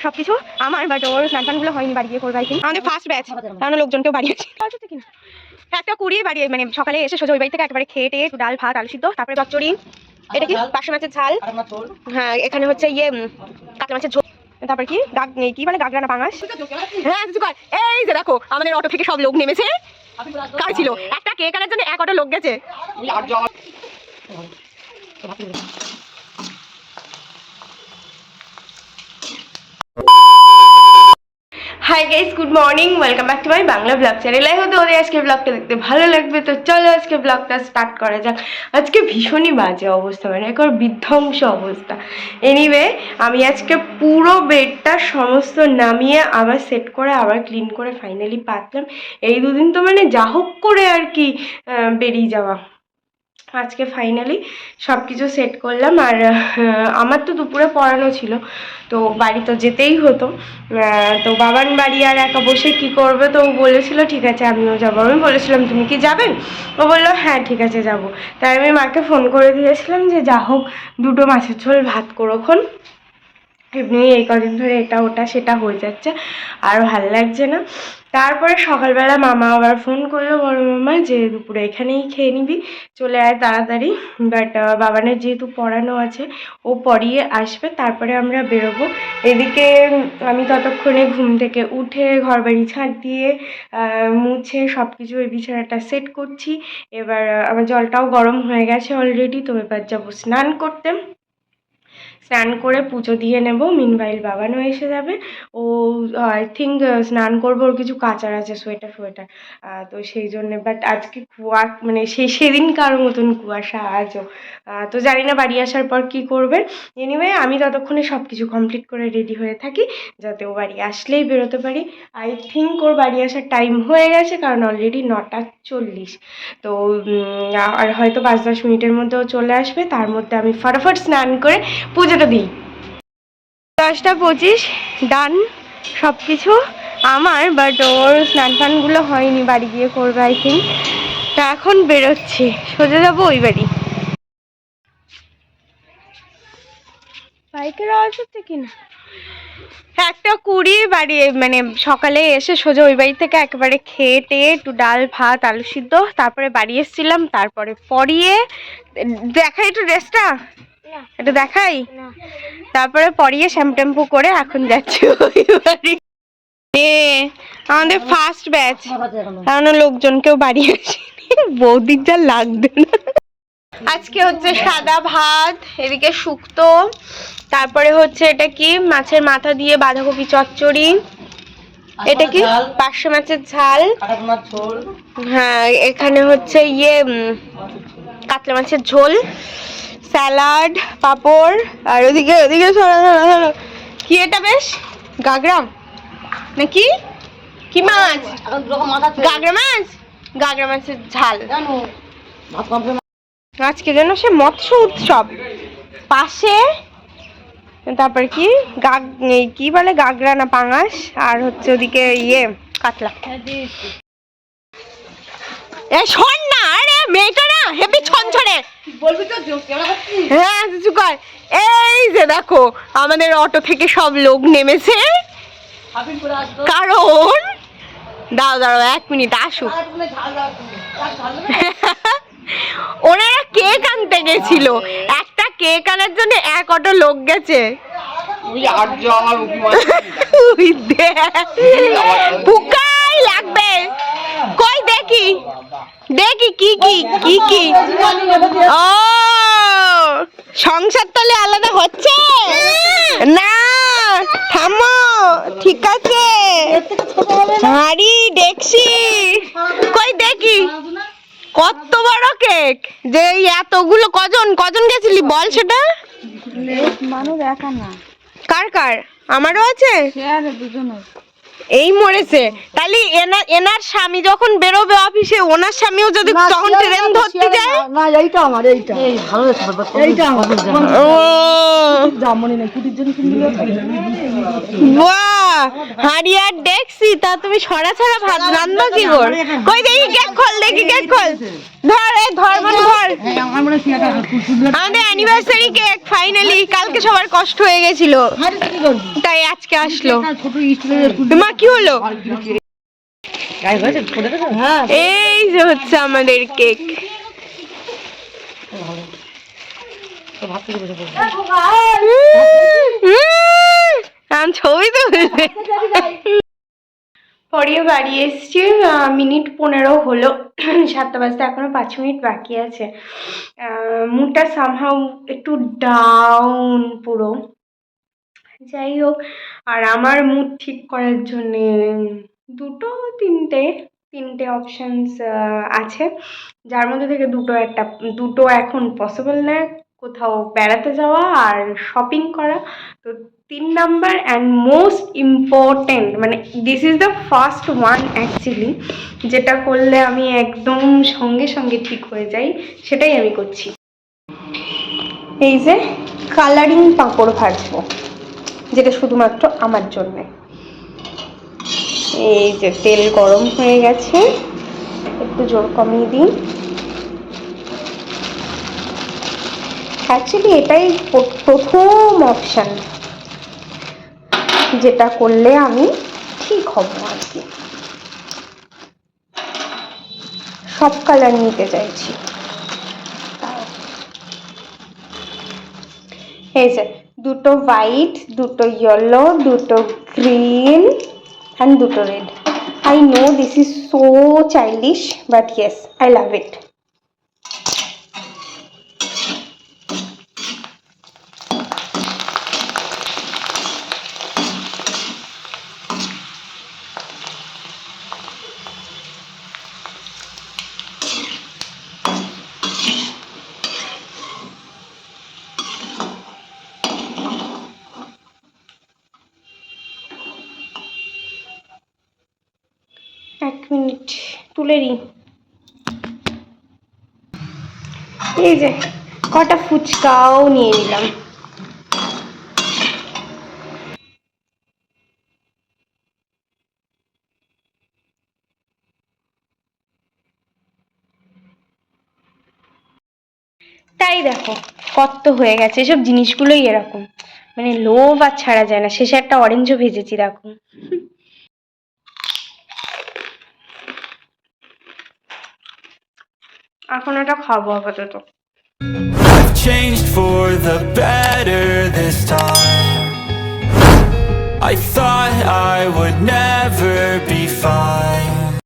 সবকিছু আমার, বাট ওর স্নান-টানগুলো হয়নি, বাড়ি গিয়ে করবে। আমাদের ফার্স্ট ব্যাচ, কারণ লোকজনকেও বাড়ি আছে কিনা একটা কুড়িয়ে বাড়ি, মানে সকালে এসে সোজা ওই বাড়ি থেকে একবারে খেয়ে টেয়ে ডাল ভাত আলু সিদ্ধ, তারপরে চচ্চড়ি, এটা কি পার্শে মাছের ঝাল, হ্যাঁ এখানে হচ্ছে ইয়ে কাতলা মাছের ঝোল, তারপর কি কি বলে গাগরা না পাঙাশ। হ্যাঁ এই যে দেখো আমাদের অটো থেকে সব লোক নেমেছে। কার ছিল একটা কেক আনার জন্য এক অটো লোক গেছে। Hi guys, good morning, welcome back to my Bangla blog channel. I hope তোমাদের আজকে ব্লগটা দেখতে ভালো লাগবে। তো চলো আজকে ব্লগটা স্টার্ট করা যাক। আজকে ভীষণই বাজে অবস্থা, মানে একবার বিধ্বংস অবস্থা। এনিওয়ে আমি আজকে পুরো বেডটা সমস্ত নামিয়ে আবার সেট করে আবার ক্লিন করে ফাইনালি পাতলাম। এই দুদিন তো মানে যা হোক করে আর কি বেরিয়ে যাওয়া। আজকে ফাইনালি সব কিছু সেট করলাম। আর আমার তো দুপুরে পড়ানো ছিল, তো বাড়ি তো যেতেই হতো। তো বাবান বাড়ি আর একা বসে কি করবে, তো ও বলেছিল ঠিক আছে আমিও যাবো। আমি বলেছিলাম তুমি কি যাবেন, ও বললো হ্যাঁ ঠিক আছে যাবো। তাই আমি মাকে ফোন করে দিয়েছিলাম যে যা হোক দুটো মাছের ঝোল ভাত করোখন, এমনি এই কদিন ধরে এটা ওটা সেটা হয়ে যাচ্ছে, আর ভালো লাগছে না। তারপরে সকালবেলা মামা আবার ফোন করলো, বড় মামা, যে দুপুরে এখানেই খেয়ে নিবি, চলে আয় তাড়াতাড়ি। বাট বাবানের যেহেতু পড়ানো আছে, ও পড়িয়ে আসবে, তারপরে আমরা বেরোবো। এদিকে আমি ততক্ষণে ঘুম থেকে উঠে ঘরবাড়ি ঝাঁট দিয়ে মুছে সব কিছু ওই বিছানাটা সেট করছি। এবার আমার জলটাও গরম হয়ে গেছে অলরেডি, তো এবার যাবো স্নান করতে। স্নান করে পুজো দিয়ে নেব। মিনওয়াইল বাবানও এসে যাবে। ও আই থিঙ্ক স্নান করবো, ওর কিছু কাচার আছে, সোয়েটার ফোয়েটার, তো সেই জন্যে। বাট আজকে মানে সেদিনকার মতন কুয়াশা আজও। তো জানি না বাড়ি আসার পর কি করবে। এনিওয়ে আমি ততক্ষণে সব কিছু কমপ্লিট করে রেডি হয়ে থাকি, যাতে ও বাড়ি আসলেই বেরোতে পারি। আই থিঙ্ক ওর বাড়ি আসার টাইম হয়ে গেছে, কারণ অলরেডি 9:40। তো আর হয়তো 5-10 মিনিটের মধ্যে ও চলে আসবে। তার মধ্যে আমি ফটাফট স্নান করে পুজোটা দিই। 10:25 ডান সব কিছু আমার, বাট ওর স্নান টানগুলো হয়নি, বাড়ি গিয়ে করবে আই থিঙ্ক। তা এখন বেরোচ্ছি, সোজা যাবো ওই বাড়ি। বাইকের আওয়াজ হচ্ছে কিনা, একটা কুড়ি বাড়ি, মানে সকালে এসে সোজা ওই বাড়ি থেকে একেবারে খেয়ে টেয়ে একটু ডাল ভাত আলু সিদ্ধ, তারপরে বাড়ি এসেছিলাম। তারপরে পরিয়ে দেখাই একটু ড্রেসটা, এটা দেখাই, তারপরে পরিয়ে শ্যাম্পু করে এখন যাচ্ছি ওই বাড়ি। আমাদের ফার্স্ট ব্যাচ, কারণ লোকজনকেও বাড়ি আসেনি, বৌদির যা লাগবে না। আজকে হচ্ছে সাদা ভাত, এদিকে শুক্তো, তারপরে হচ্ছে এটা কি মাছের মাথা দিয়ে বাঁধাকপি চচ্চড়ি, এটা কি পার্শে মাছের ঝাল, হ্যাঁ এখানে হচ্ছে ইয়ে কাতলা মাছের ঝোল, স্যালাড, পাঁপড়, আর ওদিকে ওদিকে কি এটা বেশ গাগরা নাকি কি মাছ, গাগরা মাছ, গাগরা মাছের ঝাল। আজকে যেন সে মৎস্য উৎসব পাশে, তারপর কি কি বলে গাগরা না পাঙাশ, আর হচ্ছে ওদিকে ইয়ে কাতলা। শোন না, আরে মেয়েটা না হেভি ছনছনে বলবি তো, হ্যাঁ চুকার। এই যে দেখো আমাদের অটো থেকে সব লোক নেমেছে, কারণ দাঁড়াও 1 মিনিট আসুক। ওনারা কেক আনতে গেছিল, একটা কেক আনার জন্য এক অটো লোক গেছে। পুকাই লাগবে, কই দেখি দেখি কি কি কি কি, ও সংসার তাহলে আলাদা হচ্ছে না, থামো ঠিক আছে। হাড়ি দেখছি, কই দেখি কত বড় কেক, যে এতগুলো কজন কজন গেছিলি বল সেটা। মানুষ একা না, কার কার, আমারও আছে, এই মরেছে। তাহলে এনার স্বামী যখন বেরোবে অফিসে, ওনার স্বামীও যদি তখন ট্রেন ধরতে যায়, না এইটা আমার, এইটা এই ভালো এইটা আমার, ও জামনি না কুটির জন্য কিনলে, বাহ হাঁড়ি আর দেখছি তা তুমি ছড়া ছড়া ভাত রান্না কি কর? কই দেখি কেক খোল, দেখি কেক খোল। ধর এই ধর মানে ধর। আমাদের অ্যানিভার্সারি কেক ফাইনালি কালকে সবার কষ্ট হয়ে গেছিল তাই আজকে আসলো। মা কি হলো? এই যে হচ্ছে আমাদের কেক। ছবি তো পরে বাড়ি এসছি, মিনিট 15 হলো, 7টা বাজতে এখনো 5 মিনিট বাকি আছে। মুডটা সামহাউ একটু ডাউন পুরো। যাই হোক, আর আমার মুড ঠিক করার জন্যে তিনটে অপশানস আছে, যার মধ্যে থেকে দুটো এখন পসিবল না, কোথাও বেড়াতে যাওয়া আর শপিং করা। তো 3 নাম্বার অ্যান্ড মোস্ট ইম্পর্টেন্ট, মানে this is the first one actually, যেটা করলে আমি একদম সঙ্গে সঙ্গে ঠিক হয়ে যাই, সেটাই আমি করছি। এই যে কালারিং পাঁপড় ভাজবো, যেটা শুধুমাত্র আমার জন্যে। এই যে তেল গরম হয়ে গেছে, একটু জোর কমিয়ে দিন। অ্যাকচুয়ালি এটাই প্রথম অপশান, যেটা করলে আমি ঠিক হব আর কি। সব কালার নিতে চাইছি। এই যে দুটো হোয়াইট, দুটো ইয়েলো, দুটো গ্রিন and দুটো red. I know this is so childish, but yes, I love it. এক মিনিট তুলে নিই। এই যে কটা ফুচকাও নিয়ে নিলাম। তাই দেখো কত হয়ে গেছে, এসব জিনিসগুলোই এরকম, মানে লোভ আর ছাড়া যায় না। শেষে একটা অরেঞ্জও ভেজেছি দেখো। এখন এটা খাবো আপাতত। I've changed for the better this time. I thought I would never be fine.